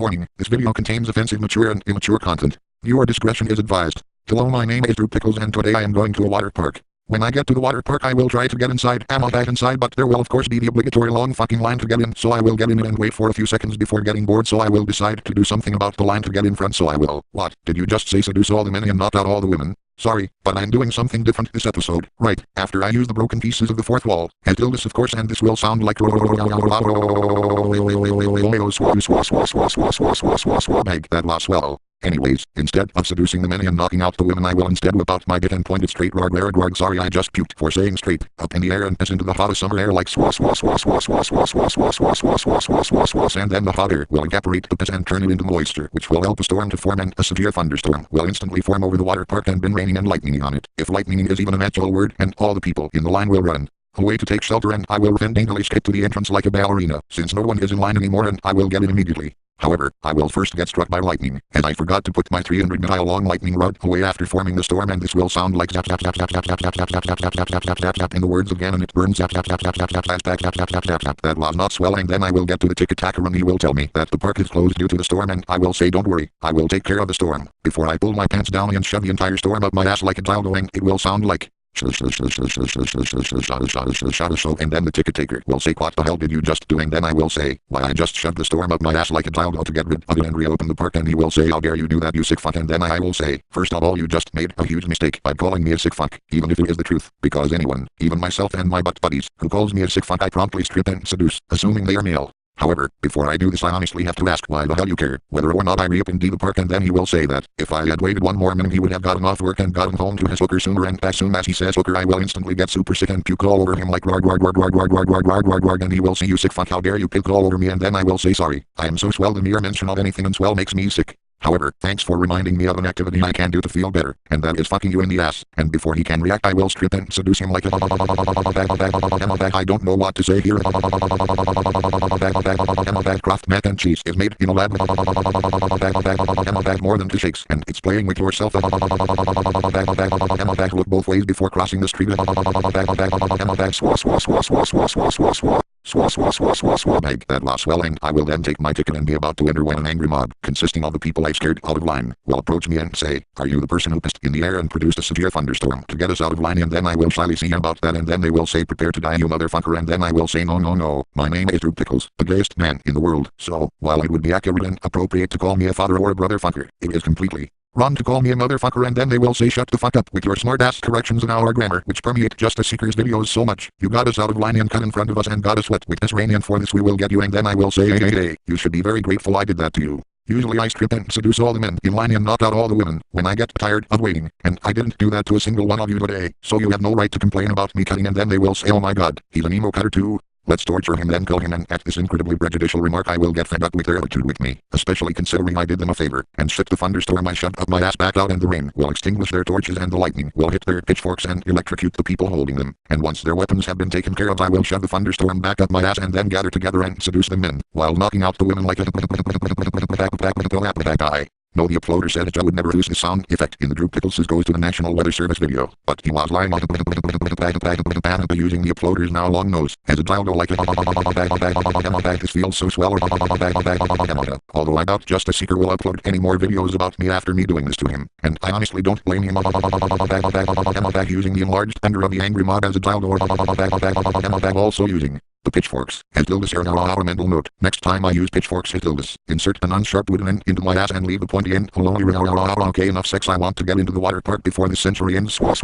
Warning, this video contains offensive, mature and immature content. Viewer discretion is advised. Hello, my name is Pickles and today I am going to a water park. When I get to the water park I will try to get inside. Am I inside? But there will of course be the obligatory long fucking line to get in, so I will get in and wait for a few seconds before getting bored, so I will decide to do something about the line to get in front, so I will. What? Did you just say seduce all the men and not out all the women? Sorry, but I'm doing something different this episode. Right, after I use the broken pieces of the fourth wall, and this of course, and this will sound like bag that lost swell. Anyways, instead of seducing the men and knocking out the women, I will instead whip out my dick and point it straight sorry I just puked for saying straight up in the air and piss into the hottest summer air like and then the hot air will evaporate the piss and turn it into moisture, which will help a storm to form, and a severe thunderstorm will instantly form over the water park and been raining and lightning on it, if lightning is even an actual word, and all the people in the line will run away to take shelter, and I will then daintily skip to the entrance like a ballerina, since no one is in line anymore, and I will get in immediately. However, I will first get struck by lightning, and I forgot to put my 300-mile long lightning rod away after forming the storm, and this will sound like zap zap zap zap zap zap zap zap zap zap zap zap zap zap zap in the words again, and it burns zap zap zap zap zap zap zap zap zap zap zap zap zap. That was not swell, and then I will get to the ticket tacker and he will tell me that the park is closed due to the storm, and I will say don't worry, I will take care of the storm. Before I pull my pants down and shove the entire storm up my ass like a dildo, and it will sound like and then the ticket taker will say, what the hell did you just do? And then I will say, why, I just shoved the storm up my ass like a dildo to get rid of it and reopen the park, and he will say, how dare you do that, you sick fuck? And then I will say, first of all, you just made a huge mistake by calling me a sick fuck, even if it is the truth, because anyone, even myself and my butt buddies, who calls me a sick fuck I promptly strip and seduce, assuming they are male. However, before I do this I honestly have to ask why the hell you care whether or not I reopen the park, and then he will say that if I had waited one more minute he would have gotten off work and gotten home to his hooker sooner, and as soon as he says hooker I will instantly get super sick and puke all over him like and he will say, you sick fuck, how dare you puke all over me? And then I will say, sorry, I am so swell, the mere mention of anything and swell makes me sick. However, thanks for reminding me of an activity I can do to feel better, and that is fucking you in the ass. And before he can react I will strip and seduce him like a I don't know what to say here. Kraft mac and cheese is made in a lab more than 2 shakes, and it's playing with yourself. Look both ways before crossing the street. Bag that lost swell, and I will then take my ticket and be about to enter when an angry mob, consisting of the people I scared out of line, will approach me and say, are you the person who pissed in the air and produced a severe thunderstorm to get us out of line? And then I will shyly see about that, and then they will say, prepare to die you motherfucker, and then I will say, no, my name is Pickles, the gayest man in the world, so, while it would be accurate and appropriate to call me a father or a brother fucker, it is completely wrong to call me a motherfucker. And then they will say, shut the fuck up with your smart ass corrections in our grammar, which permeate Justice Seekers videos so much. You got us out of line and cut in front of us and got us wet with this rain, and for this we will get you. And then I will say, hey, you should be very grateful I did that to you. Usually I strip and seduce all the men in line and knock out all the women when I get tired of waiting, and I didn't do that to a single one of you today, so you have no right to complain about me cutting. And then they will say, oh my god, he's an emo cutter too. Let's torture him, then kill him. And at this incredibly prejudicial remark I will get fed up with their attitude with me, especially considering I did them a favor and shit the thunderstorm I shoved up my ass back out, and the rain will extinguish their torches and the lightning will hit their pitchforks and electrocute the people holding them. And once their weapons have been taken care of I will shove the thunderstorm back up my ass and then gather together and seduce the men, while knocking out the women like a guy. No, the uploader said that I would never use the sound effect in the Drew Pickles goes to the National Weather Service video, but he was lying using the uploader's now long nose as a dildo like this feels so swell. Although I doubt Justice Seeker will upload any more videos about me after me doing this to him, and I honestly don't blame him using the enlarged under of the angry mob as a dildo, also using the pitchforks as dildos are now our mental note. Next time I use pitchforks as dildos, insert an unsharp wooden end into my ass and leave the pointy end alone. Okay, enough sex, I want to get into the water park before this century ends. Bag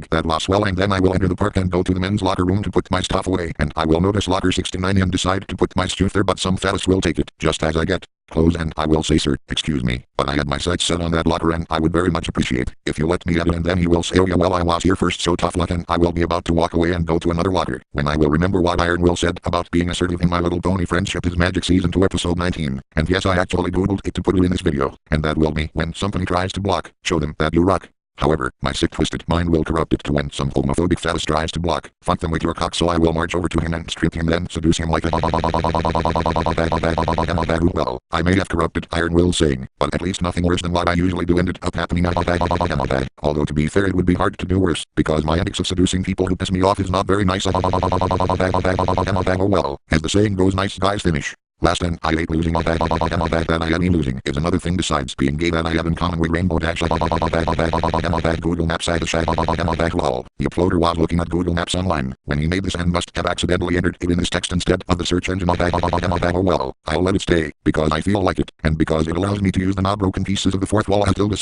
that lost swell, and then I will enter the park and go to the men's locker room to put my stuff away, and I will notice locker 69 and decide to put my stuff there, but some fattest will take it just as I get close, and I will say, sir, excuse me, but I had my sights set on that locker and I would very much appreciate if you let me have it. And then he will say, oh yeah, well I was here first, so tough luck, and I will be about to walk away and go to another locker when I will remember what Iron Will said about being assertive in My Little Pony Friendship is Magic Season 2 Episode 19, and yes, I actually googled it to put it in this video, and that will be when somebody tries to block, show them that you rock. However, my sick twisted mind will corrupt it to when some homophobic fattest tries to block. Fuck them with your cock, so I will march over to him and strip him, then seduce him like a well, I may have corrupted Iron Will saying, but at least nothing worse than what I usually do ended up happening. Although to be fair, it would be hard to do worse, because my ethics of seducing people who piss me off is not very nice. Oh well, as the saying goes, nice guys finish. Last, and I hate losing. That I mean losing is another thing besides being gay that I have in common with Rainbow Dash. Google Maps side lol. The uploader was looking at Google Maps online when he made this and must have accidentally entered it in his text instead of the search engine. Oh well, I'll let it stay, because I feel like it, and because it allows me to use the not broken pieces of the fourth wall until the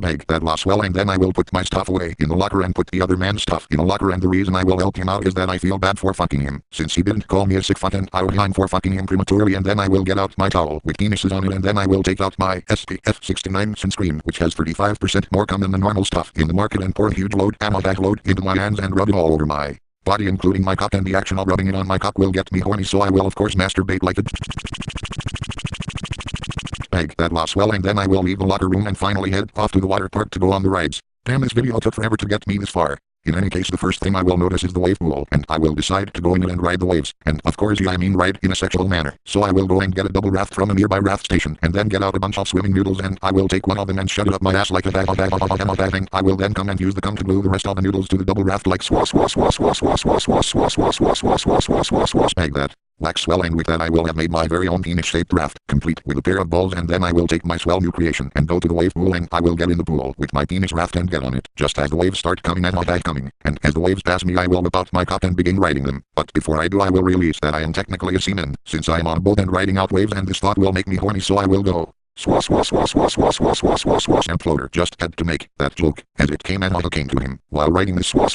make that loss well, and then I will put my stuff away in the locker and put the other man's stuff in a locker, and the reason I will help him out is that I feel bad for fucking him, since he didn't call me a sick fuck, and I'll be for fucking him prematurely, and then I will get out my towel with penises on it, and then I will take out my SPF 69 sunscreen, which has 35% more cum than the normal stuff in the market, and pour a huge load into my hands and rub it all over my body, including my cock, and the action of rubbing it on my cock will get me horny, so I will of course masturbate like a make that loss well, and then I will leave the locker room and finally head off to the water park to go on the rides. Damn, this video took forever to get me this far. In any case, the first thing I will notice is the wave pool, and I will decide to go in it and ride the waves, and of course I mean ride in a sexual manner. So I will go and get a double raft from a nearby raft station, and then get out a bunch of swimming noodles, and I will take one of them and shove it up my ass like a bag. I will then come and use the cum to glue the rest of the noodles to the double raft like bag that. Like swell, and with that I will have made my very own penis-shaped raft, complete with a pair of balls, and then I will take my swell new creation and go to the wave pool, and I will get in the pool with my penis raft and get on it, just as the waves start coming and not coming, and as the waves pass me I will whip out my cock and begin riding them, but before I do I will release that I am technically a seaman, since I am on a boat and riding out waves, and this thought will make me horny, so I will go. And Floater just had to make that joke as it came and auto came to him while writing this make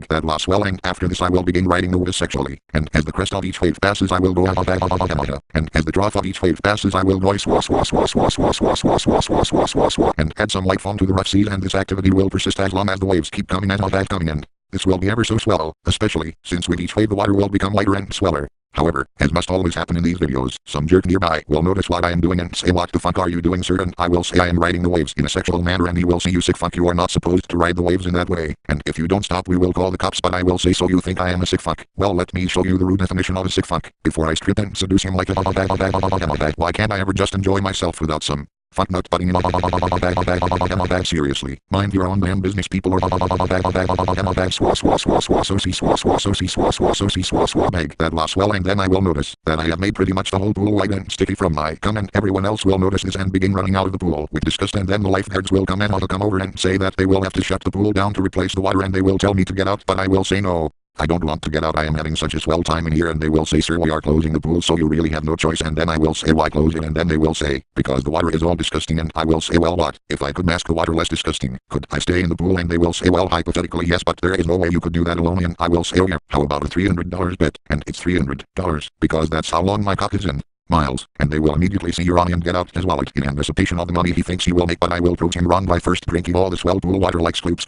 that loss well, and after this I will begin writing the waves sexually, and as the crest of each wave passes I will go and as the trough of each wave passes I will go and add some light foam to the rough seas, and this activity will persist as long as the waves keep coming and coming, and this will be ever so swell, especially since with each wave the water will become lighter and sweller. However, as must always happen in these videos, some jerk nearby will notice what I am doing and say, "What the fuck are you doing, sir?" And I will say I am riding the waves in a sexual manner, and he will say, "You sick fuck, you are not supposed to ride the waves in that way, and if you don't stop we will call the cops." But I will say, "So you think I am a sick fuck? Well, let me show you the rude definition of a sick fuck before I strip and seduce him like a why can't I ever just enjoy myself without some fuck nut butting in seriously? Mind your own damn business, people, or make that loss well, and then I will notice that I have made pretty much the whole pool white and sticky from my cum, and everyone else will notice this and begin running out of the pool with disgust, and then the lifeguards will come over and say that they will have to shut the pool down to replace the water, and they will tell me to get out, but I will say no. I don't want to get out, I am having such a swell time in here, and they will say, "Sir, we are closing the pool, so you really have no choice," and then I will say, "Why close it?" And then they will say, "Because the water is all disgusting," and I will say, "Well, what if I could mask the water less disgusting? Could I stay in the pool?" And they will say, "Well, hypothetically yes, but there is no way you could do that alone," and I will say, "Oh yeah, how about a $300 bet?" And it's $300, because that's how long my cock is in miles, and they will immediately see your and get out his wallet in anticipation of the money he thinks he will make, but I will prove him wrong by first drinking all the swell pool water like scloops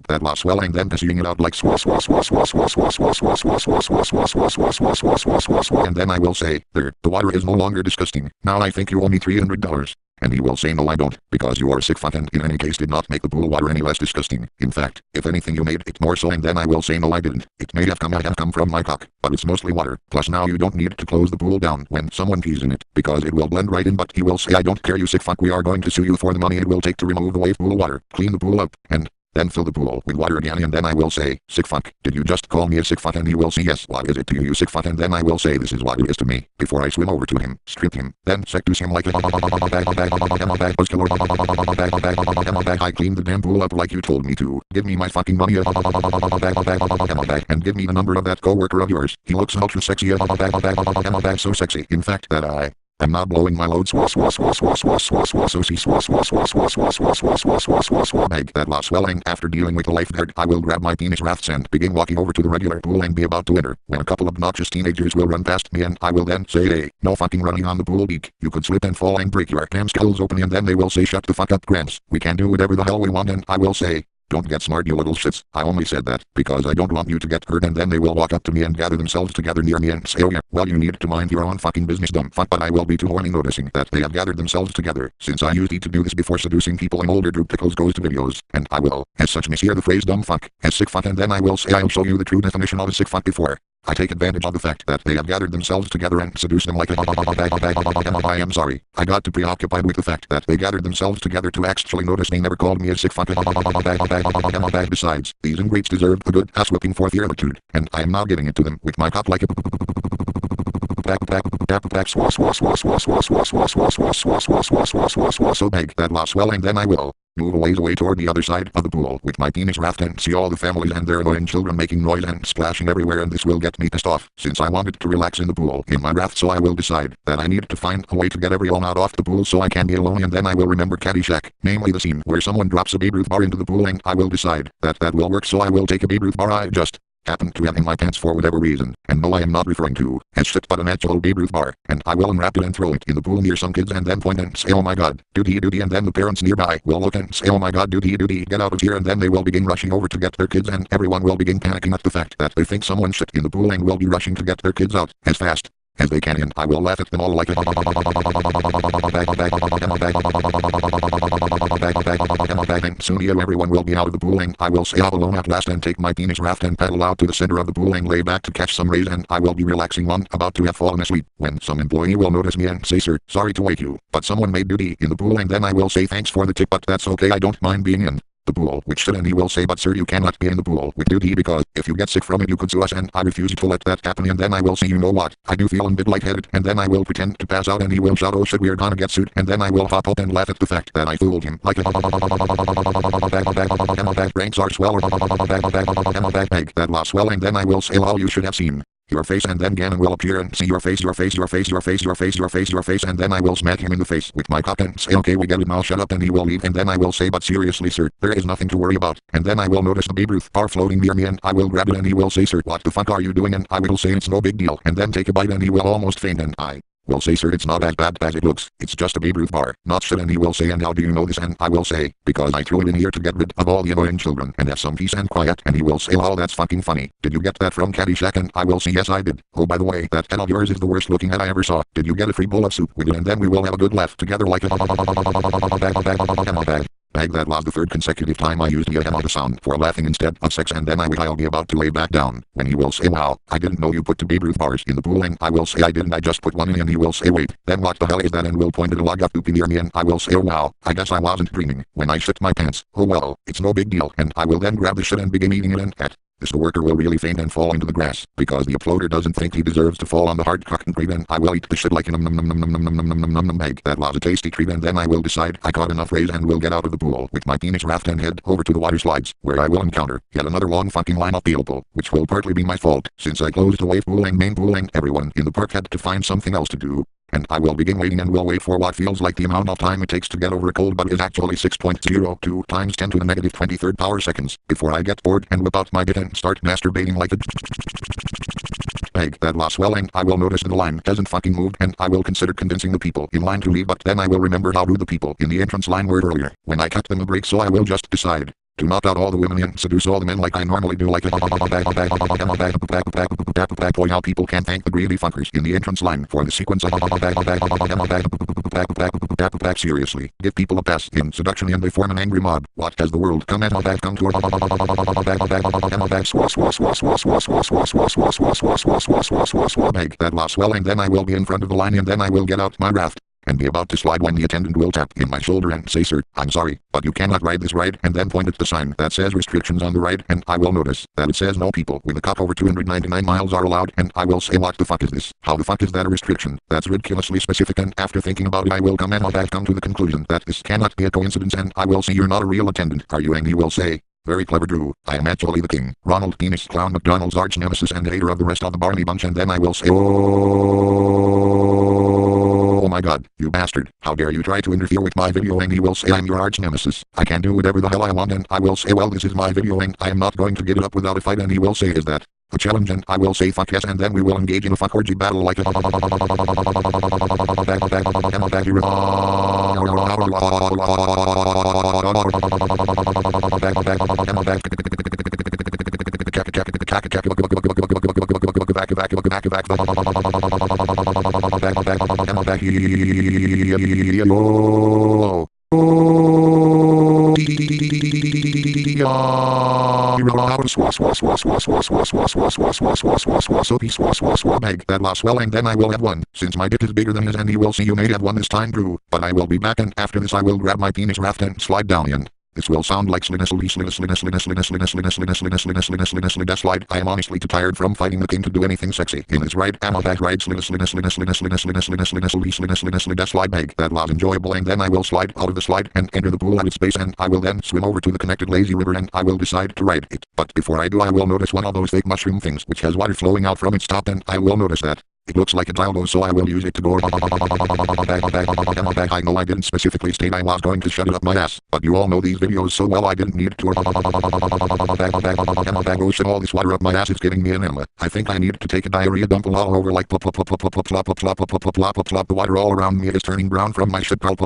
that loss well, and then pissing it out like and then I will say, "There, the water is no longer disgusting. Now I think you owe me $300. And he will say, "No, I don't, because you are a sick fuck, and in any case did not make the pool water any less disgusting. In fact, if anything you made it more so," and then I will say, "No, I didn't. It may have come from my cock, but it's mostly water. Plus now you don't need to close the pool down when someone pees in it, because it will blend right in," but he will say, "I don't care, you sick fuck, we are going to sue you for the money it will take to remove the wave pool water, clean the pool up, and then fill the pool with water again." And then I will say, "Sick fuck, did you just call me a sick fuck?" And he will say, "Yes, what is it to you, you sick fuck?" And then I will say, "This is what it is to me," before I swim over to him, strip him, then seduce him like a I cleaned the damn pool up like you told me to. Give me my fucking money and give me the number of that coworker of yours. He looks ultra sexy, so sexy, in fact, that I'm not blowing my load." Make that loss well, and after dealing with the lifeguard I will grab my penis rafts and begin walking over to the regular pool and be about to enter, when a couple of obnoxious teenagers will run past me, and I will then say, "Hey, no fucking running on the pool deck. You could slip and fall and break your damn skulls open," and then they will say, "Shut the fuck up, Gramps. We can do whatever the hell we want," and I will say, Don't get smart, you little shits. I only said that because I don't want you to get hurt, and then they will walk up to me and gather themselves together near me and say, oh yeah, well you need to mind your own fucking business, dumb fuck. But I will be too horny noticing that they have gathered themselves together, since I used to do this before seducing people in older group pickles goes to videos, and I will, as such, mishear the phrase dumb fuck as sick fuck, and then I will say I'll show you the true definition of a sick fuck before I take advantage of the fact that they have gathered themselves together and seduce them like a I am sorry. I got too preoccupied with the fact that they gathered themselves together to actually notice they never called me a sick fuck. Besides, these ingrates deserve a good ass whipping for their attitude, and I am now giving it to them with my cock like a so big that lost swell, and then I will move away toward the other side of the pool with my penis raft and see all the families and their annoying children making noise and splashing everywhere, and this will get me pissed off since I wanted to relax in the pool in my raft. So I will decide that I need to find a way to get everyone out off the pool so I can be alone, and then I will remember Caddyshack, namely the scene where someone drops a Babe Ruth bar into the pool, and I will decide that that will work. So I will take a Babe Ruth bar I just happen to have in my pants for whatever reason, and no, I am not referring to as shit but an actual Babe Ruth bar, and I will unwrap it and throw it in the pool near some kids and then point and say, oh my god, duty, and then the parents nearby will look and say, oh my god, duty, get out of here, and then they will begin rushing over to get their kids, and everyone will begin panicking at the fact that they think someone shit in the pool and will be rushing to get their kids out as fast as they can, and I will laugh at them all like a and soon everyone will be out of the pool, and I will stay out alone at last and take my penis raft and paddle out to the center of the pool and lay back to catch some rays, and I will be relaxing one about to have fallen asleep when some employee will notice me and say, sir, sorry to wake you, but someone made duty in the pool, and then I will say thanks for the tip, but that's okay, I don't mind being in the pool with shit, and he will say, but sir, you cannot be in the pool with duty because if you get sick from it you could sue us, and I refuse to let that happen, and then I will say, you know what, I do feel a bit lightheaded, and then I will pretend to pass out, and he will shout, oh shit, we're gonna get sued, and then I will hop up and laugh at the fact that I fooled him like a ranks are swell that lost swell, and then I will say, oh, you should have seen your face, and then Ganon will appear and see your face, and then I will smack him in the face with my cock and say, okay, we get it now, shut up, and he will leave, and then I will say, but seriously sir, there is nothing to worry about, and then I will notice the Babe Ruth bar floating near me, and I will grab it, and he will say, sir, what the fuck are you doing, and I will say, it's no big deal, and then take a bite, and he will almost faint, and I will say, sir, it's not as bad as it looks, it's just a Babe Ruth bar, not shit, and he will say, and how do you know this, and I will say, because I threw it in here to get rid of all the annoying children and have some peace and quiet, and he will say, oh, that's fucking funny, did you get that from Caddyshack, and I will say, yes I did, oh by the way, that head of yours is the worst looking head I ever saw, did you get a free bowl of soup with it, and then we will have a good laugh together like a bag. That was the third consecutive time I used the hammer sound for laughing instead of sex, and then I'll be about to lay back down when he will say, wow, I didn't know you put the Babe Ruth bars in the pool, and I will say, I didn't, I just put one in, and he will say, wait, then what the hell is that, and will point at a log of poop near me, and I will say, oh wow, I guess I wasn't dreaming when I shit my pants, oh well, it's no big deal, and I will then grab the shit and begin eating it, and at this the worker will really faint and fall into the grass because the uploader doesn't think he deserves to fall on the hard concrete, and I will eat the shit like a bag. That was a tasty treat, and then I will decide I caught enough rays and will get out of the pool with my penis raft and head over to the water slides, where I will encounter yet another long fucking line of people, which will partly be my fault since I closed the wave pool and main pool, and everyone in the park had to find something else to do. And I will begin waiting and will wait for what feels like the amount of time it takes to get over a cold but is actually 6.02 times 10 to the negative 23rd power seconds before I get bored and whip out my bit and start masturbating like a bag. That lost swell, and I will notice the line hasn't fucking moved, and I will consider convincing the people in line to leave, but then I will remember how rude the people in the entrance line were earlier when I cut them a break, so I will just decide to knock out all the women and seduce all the men like I normally do, like boy, how people can thank the greedy fuckers in the entrance line for the sequence seriously, give people a pass in seduction and they form an angry mob. What has the world come to that lost swell, and then I will be in front of the line, and then I will get out my raft and be about to slide when the attendant will tap in my shoulder and say, sir, I'm sorry, but you cannot ride this ride, and then point at the sign that says restrictions on the ride, and I will notice that it says no people with a cock over 299 miles are allowed, and I will say, what the fuck is this? How the fuck is that a restriction? That's ridiculously specific, and after thinking about it I will come to the conclusion that this cannot be a coincidence, and I will say, you're not a real attendant, are you? And he will say, very clever Drew, I am actually the king, Ronald penis clown McDonald's arch nemesis and hater of the rest of the Barney bunch, and then I will say, oh my god, you bastard, how dare you try to interfere with my video, and he will say, I'm your arch nemesis, I can do whatever the hell I want, and I will say, well, this is my video and I am not going to give it up without a fight, and he will say, is that a challenge? And I will say, fuck yes, and then we will engage in a fuck orgy battle like a Bag that lost swell, and then I will have one. Since my dick is bigger than his and he will see you may have one this time Drew. But I will be back, and after this I will grab my penis raft and slide down in. This will sound like slide. I am honestly too tired from fighting the king to do anything sexy. In his right, am a back right slide bag. That was enjoyable, and then I will slide out of the slide and enter the pool at its base, and I will then swim over to the connected lazy river and I will decide to ride it. But before I do, I will notice one of those fake mushroom things which has water flowing out from its top, and I will notice that it looks like a dildo, so I will use it to go. I know I didn't specifically state I was going to shut it up my ass, but you all know these videos so well I didn't need to. Ocean, all this water up my ass is giving me an enema. I think I need to take a diarrhea dump all over like plop. The water all around me is turning brown from my shit. Bag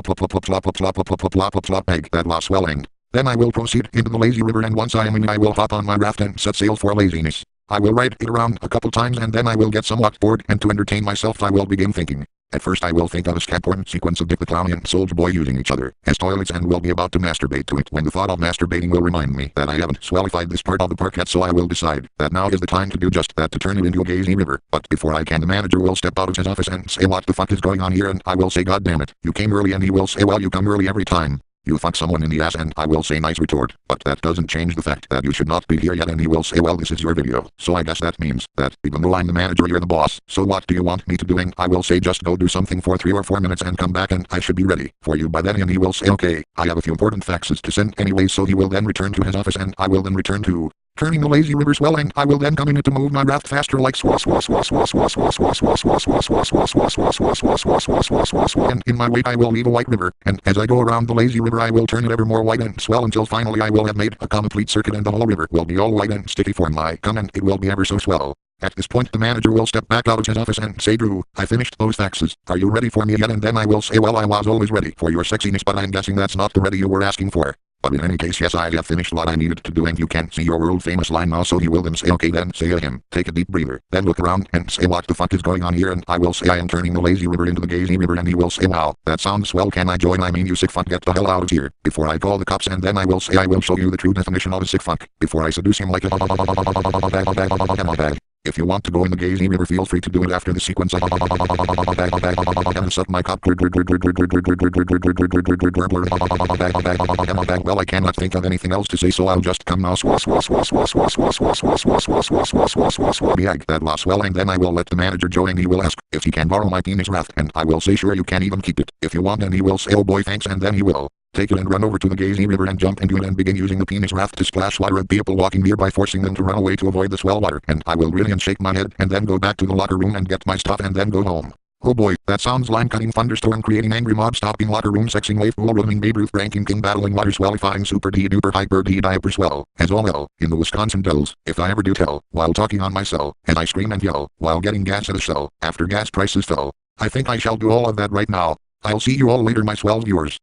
that lost swelling. Then I will proceed into the lazy river, and once I am in I will hop on my raft and set sail for laziness. I will ride it around a couple times and then I will get somewhat bored, and to entertain myself I will begin thinking. At first I will think of a scat porn sequence of Dick the Clown and Soldier Boy using each other as toilets and will be about to masturbate to it when the thought of masturbating will remind me that I haven't swellified this part of the park yet, so I will decide that now is the time to do just that, to turn it into a gazy river. But before I can, the manager will step out of his office and say, "What the fuck is going on here?" And I will say, "God damn it, you came early," and he will say, "Well, you come early every time. You fuck someone in the ass," and I will say, "Nice retort, but that doesn't change the fact that you should not be here yet," and he will say, "Well, this is your video, so I guess that means that even though I'm the manager you're the boss, so what do you want me to do?" And I will say, "Just go do something for 3 or 4 minutes and come back and I should be ready for you by then," and he will say, "Okay, I have a few important faxes to send anyway," so he will then return to his office and I will then return to turning the lazy river swelling. I will then come in it to move my raft faster like and in my wake I will leave a white river, and as I go around the lazy river I will turn it ever more white and swell until finally I will have made a complete circuit and the whole river will be all white and sticky for my cum, and it will be ever so swell. At this point the manager will step back out of his office and say, "Drew, I finished those faxes. Are you ready for me yet?" And then I will say, "Well, I was always ready for your sexiness, but I'm guessing that's not the ready you were asking for. But in any case, yes, I have finished what I needed to do, and you can see your world famous line now," so he will then say, "Okay then," say to him, "Take a deep breather, then look around and say, what the fuck is going on here?" And I will say, "I am turning the lazy river into the gazy river," and he will say, "Wow, that sounds swell, can I join?" "I mean, you sick fuck, get the hell out of here before I call the cops," and then I will say, "I will show you the true definition of a sick fuck before I seduce him like a bag." If you want to go in the gazy river, feel free to do it after the sequence. Suck my cock. Well, I cannot think of anything else to say, so I'll just come now. Bag that lost swell, and then I will let the manager join, and he will ask if he can borrow my penis raft, and I will say, "Sure, you can even keep it if you want," and he will say, "Oh boy, thanks," and then he will take it and run over to the gazy river and jump into it and begin using the penis raft to splash water at people walking nearby, forcing them to run away to avoid the swell water, and I will really shake my head and then go back to the locker room and get my stuff and then go home. Oh boy, that sounds line cutting, thunderstorm creating, angry mob stopping, locker room sexing, wave pool rooming, Babe Ruth ranking, king battling, water swellifying, super D duper hyper D diaper swell. As all hell in the Wisconsin Dells, if I ever do tell, while talking on my cell, as I scream and yell while getting gas at a Shell after gas prices fell. I think I shall do all of that right now. I'll see you all later, my swell viewers.